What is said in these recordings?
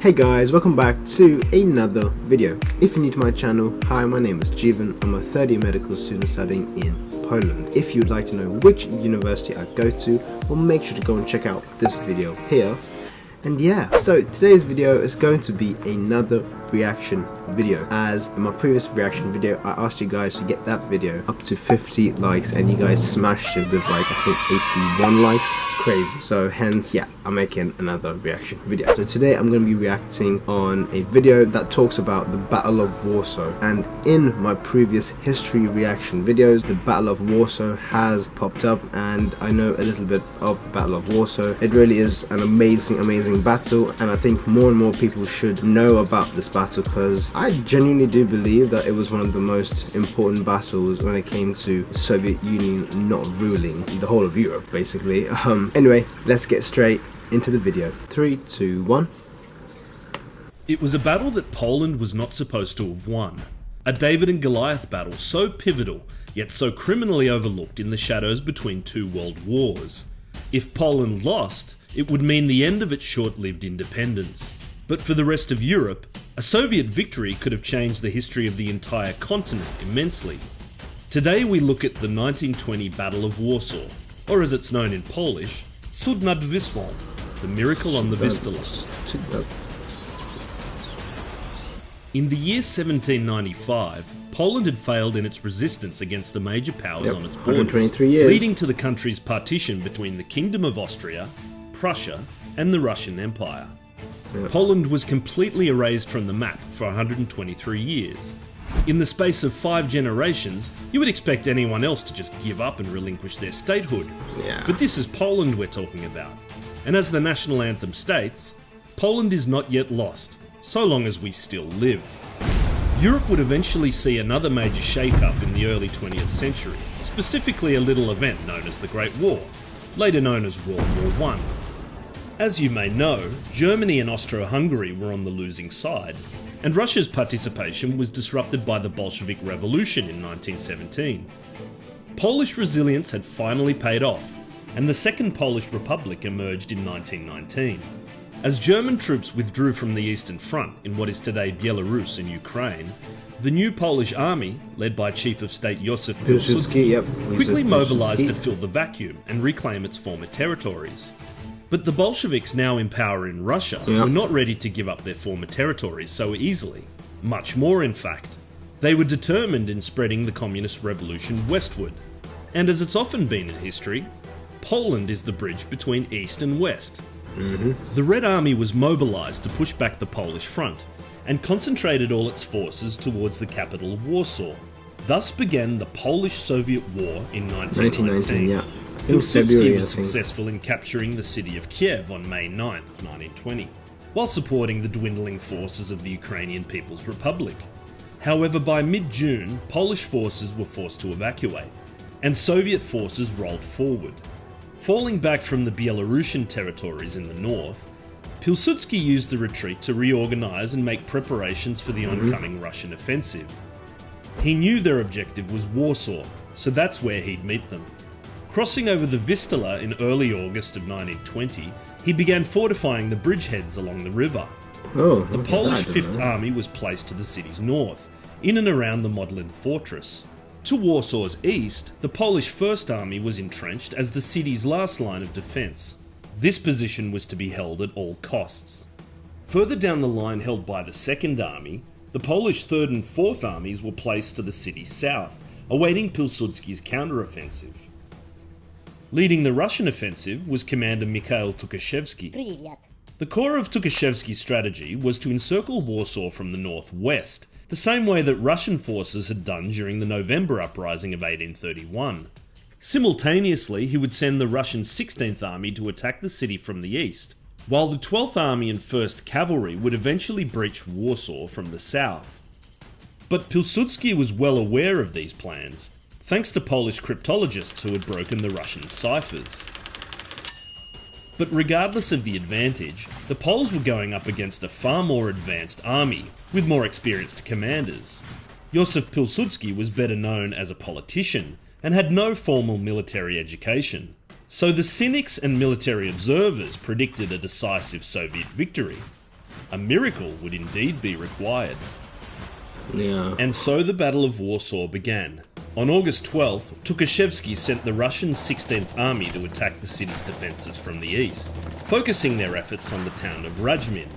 Hey guys, welcome back to another video. If you're new to my channel, hi, my name is Jeevan. I'm a third year medical student studying in Poland. If you'd like to know which university I go to, well, make sure to go and check out this video here. And yeah, so today's video is going to be another reaction video. As in my previous reaction video, I asked you guys to get that video up to 50 likes and you guys smashed it with like, I think 81 likes. Crazy. So hence, yeah, I'm making another reaction video. So today I'm going to be reacting on a video that talks about the Battle of Warsaw. And in my previous history reaction videos, the Battle of Warsaw has popped up, and I know a little bit of the Battle of Warsaw. It really is an amazing battle, and I think more and more people should know about this battle because I genuinely do believe that it was one of the most important battles when it came to the Soviet Union not ruling the whole of Europe, basically. Anyway, let's get straight into the video. 3, 2, 1. It was a battle that Poland was not supposed to have won. A David and Goliath battle so pivotal, yet so criminally overlooked in the shadows between two world wars. If Poland lost, it would mean the end of its short-lived independence. But for the rest of Europe, a Soviet victory could have changed the history of the entire continent immensely. Today we look at the 1920 Battle of Warsaw, or as it's known in Polish, Cud nad Wisłą, the miracle on the Vistula. In the year 1795, Poland had failed in its resistance against the major powers on its borders, leading to the country's partition between the Kingdom of Austria, Prussia, and the Russian Empire. Poland was completely erased from the map for 123 years. In the space of 5 generations, you would expect anyone else to just give up and relinquish their statehood. But this is Poland we're talking about. And as the national anthem states, Poland is not yet lost, so long as we still live. Europe would eventually see another major shake-up in the early 20th century, specifically a little event known as the Great War, later known as World War I. As you may know, Germany and Austro-Hungary were on the losing side, and Russia's participation was disrupted by the Bolshevik Revolution in 1917. Polish resilience had finally paid off, and the Second Polish Republic emerged in 1919. As German troops withdrew from the Eastern Front in what is today Belarus and Ukraine, the new Polish army, led by Chief of State Józef Pilsudski, quickly mobilized to fill the vacuum and reclaim its former territories. But the Bolsheviks, now in power in Russia, were not ready to give up their former territories so easily. Much more, in fact. They were determined in spreading the communist revolution westward. And as it's often been in history, Poland is the bridge between East and West. The Red Army was mobilized to push back the Polish front, and concentrated all its forces towards the capital of Warsaw. Thus began the Polish-Soviet War in 1919. Pilsudski was successful in capturing the city of Kiev on May 9th, 1920, while supporting the dwindling forces of the Ukrainian People's Republic. However, by mid-June, Polish forces were forced to evacuate, and Soviet forces rolled forward. Falling back from the Belarusian territories in the north, Pilsudski used the retreat to reorganize and make preparations for the oncoming Russian offensive. He knew their objective was Warsaw, so that's where he'd meet them. Crossing over the Vistula in early August of 1920, he began fortifying the bridgeheads along the river. The Polish Fifth Army was placed to the city's north, in and around the Modlin fortress. To Warsaw's east, the Polish First Army was entrenched as the city's last line of defence. This position was to be held at all costs. Further down the line held by the Second Army, the Polish Third and Fourth Armies were placed to the city's south, awaiting Pilsudski's counter-offensive. Leading the Russian offensive was Commander Mikhail Tukhachevsky. The core of Tukhachevsky's strategy was to encircle Warsaw from the northwest, the same way that Russian forces had done during the November uprising of 1831. Simultaneously, he would send the Russian 16th Army to attack the city from the east, while the 12th Army and 1st Cavalry would eventually breach Warsaw from the south. But Pilsudski was well aware of these plans, thanks to Polish cryptologists who had broken the Russian ciphers. But regardless of the advantage, the Poles were going up against a far more advanced army, with more experienced commanders. Józef Pilsudski was better known as a politician, and had no formal military education. So the cynics and military observers predicted a decisive Soviet victory. a miracle would indeed be required. Yeah. And so the Battle of Warsaw began. On August 12th, Tukhachevsky sent the Russian 16th Army to attack the city's defences from the east, focusing their efforts on the town of Rajmin.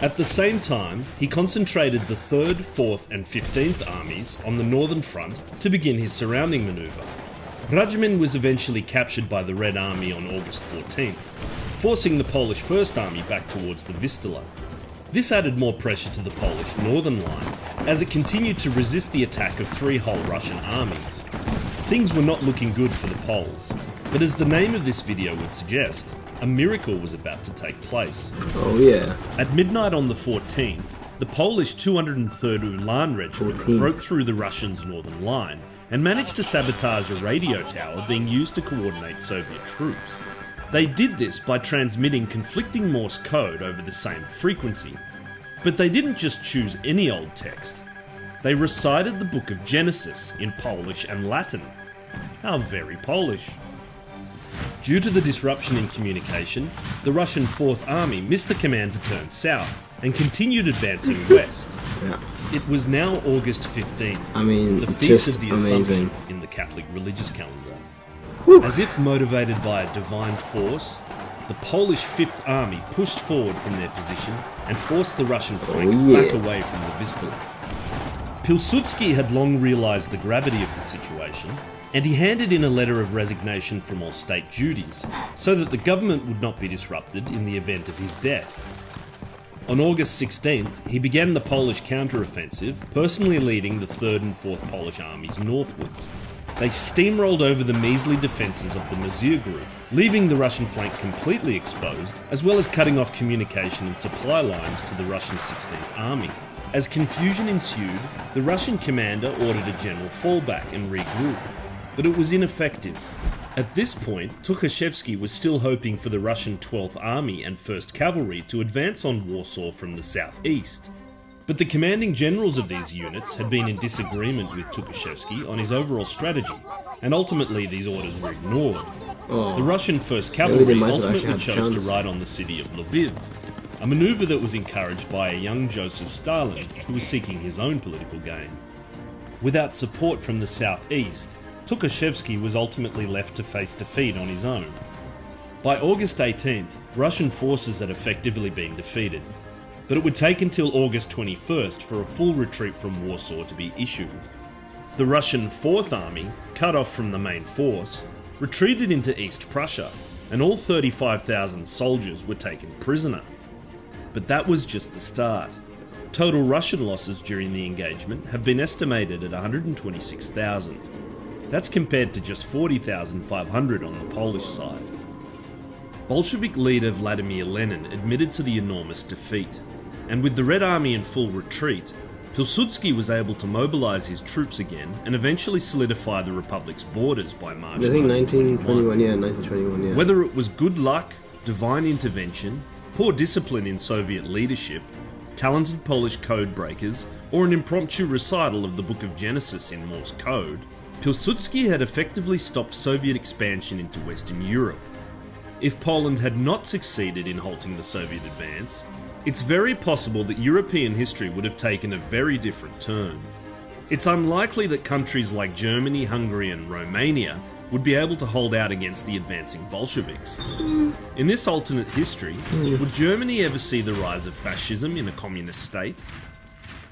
At the same time, he concentrated the 3rd, 4th and 15th Armies on the northern front to begin his surrounding manoeuvre. Rajmin was eventually captured by the Red Army on August 14th, forcing the Polish 1st Army back towards the Vistula. This added more pressure to the Polish northern line as it continued to resist the attack of 3 whole Russian armies. Things were not looking good for the Poles, but as the name of this video would suggest, a miracle was about to take place. Oh yeah. At midnight on the 14th, the Polish 203rd Ulan Regiment broke through the Russians' northern line and managed to sabotage a radio tower being used to coordinate Soviet troops. They did this by transmitting conflicting Morse code over the same frequency. But they didn't just choose any old text. They recited the book of Genesis in Polish and Latin. How very Polish. Due to the disruption in communication, the Russian 4th Army missed the command to turn south and continued advancing west. Yeah. It was now August 15th, the Feast just of the amazing. Assumption in the Catholic religious calendar. Whew. As if motivated by a divine force, the Polish 5th Army pushed forward from their position and forced the Russian flank back away from the Vistula. Pilsudski had long realised the gravity of the situation, and he handed in a letter of resignation from all state duties, so that the government would not be disrupted in the event of his death. On August 16th, he began the Polish counter-offensive, personally leading the 3rd and 4th Polish armies northwards. They steamrolled over the measly defences of the Mazur group, leaving the Russian flank completely exposed, as well as cutting off communication and supply lines to the Russian 16th Army. As confusion ensued, the Russian commander ordered a general fallback and regroup, but it was ineffective. At this point, Tukhachevsky was still hoping for the Russian 12th Army and 1st Cavalry to advance on Warsaw from the southeast. But the commanding generals of these units had been in disagreement with Tukhachevsky on his overall strategy, and ultimately these orders were ignored. The Russian 1st Cavalry ultimately chose to ride on the city of Lviv, a manoeuvre that was encouraged by a young Joseph Stalin who was seeking his own political gain. Without support from the southeast, Tukhachevsky was ultimately left to face defeat on his own. By August 18th, Russian forces had effectively been defeated, but it would take until August 21st for a full retreat from Warsaw to be issued. The Russian 4th Army, cut off from the main force, retreated into East Prussia, and all 35,000 soldiers were taken prisoner. But that was just the start. Total Russian losses during the engagement have been estimated at 126,000. That's compared to just 40,500 on the Polish side. Bolshevik leader Vladimir Lenin admitted to the enormous defeat, and with the Red Army in full retreat, Pilsudski was able to mobilise his troops again and eventually solidify the Republic's borders by March 1921. Whether it was good luck, divine intervention, poor discipline in Soviet leadership, talented Polish code breakers, or an impromptu recital of the Book of Genesis in Morse code, Pilsudski had effectively stopped Soviet expansion into Western Europe. If Poland had not succeeded in halting the Soviet advance, it's very possible that European history would have taken a very different turn. It's unlikely that countries like Germany, Hungary and Romania would be able to hold out against the advancing Bolsheviks. In this alternate history, would Germany ever see the rise of fascism in a communist state?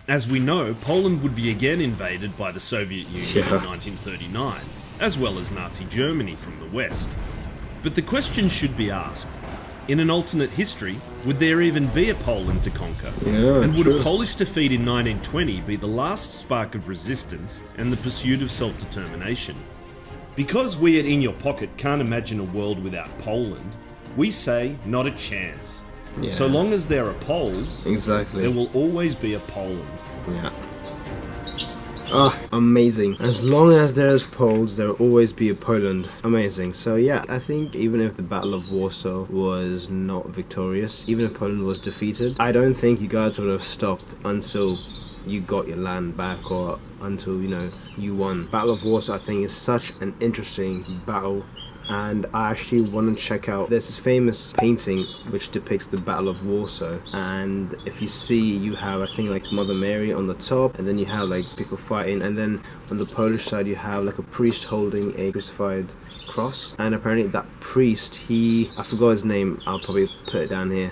As we know, Poland would be again invaded by the Soviet Union in 1939, as well as Nazi Germany from the West. But the question should be asked, in an alternate history, would there even be a Poland to conquer? And would a Polish defeat in 1920 be the last spark of resistance and the pursuit of self-determination? Because we at In Your Pocket can't imagine a world without Poland, we say not a chance. So long as there are Poles, there will always be a Poland. Amazing. As long as there's Poles, there will always be a Poland. Amazing. So yeah, I think even if the Battle of Warsaw was not victorious, even if Poland was defeated, I don't think you guys would have stopped until you got your land back or until, you know, you won. Battle of Warsaw, I think, is such an interesting battle. and I actually want to check out, there's this famous painting which depicts the Battle of Warsaw, and if you see, you have, I think, like Mother Mary on the top, and then you have like people fighting, and then on the Polish side you have like a priest holding a crucified cross, and apparently that priest, I forgot his name, I'll probably put it down here,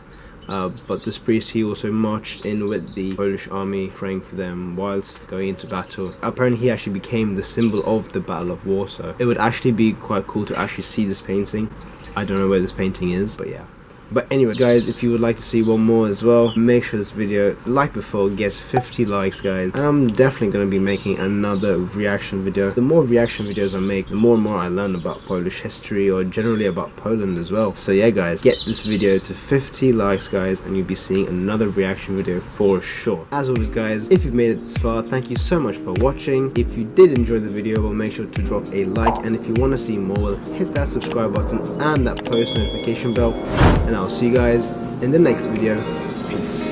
but this priest, he also marched in with the Polish army, praying for them whilst going into battle. Apparently he actually became the symbol of the Battle of Warsaw. It would actually be quite cool to actually see this painting. I don't know where this painting is, but yeah. But anyway guys, if you would like to see one more as well, make sure this video, like before, gets 50 likes guys, and I'm definitely going to be making another reaction video. The more reaction videos I make, the more and more I learn about Polish history, or generally about Poland as well. So yeah guys, get this video to 50 likes guys, and you'll be seeing another reaction video for sure. As always guys, if you've made it this far, thank you so much for watching. If you did enjoy the video, well, make sure to drop a like, and if you want to see more, well, hit that subscribe button and that post notification bell, and I'll see you guys in the next video. Peace.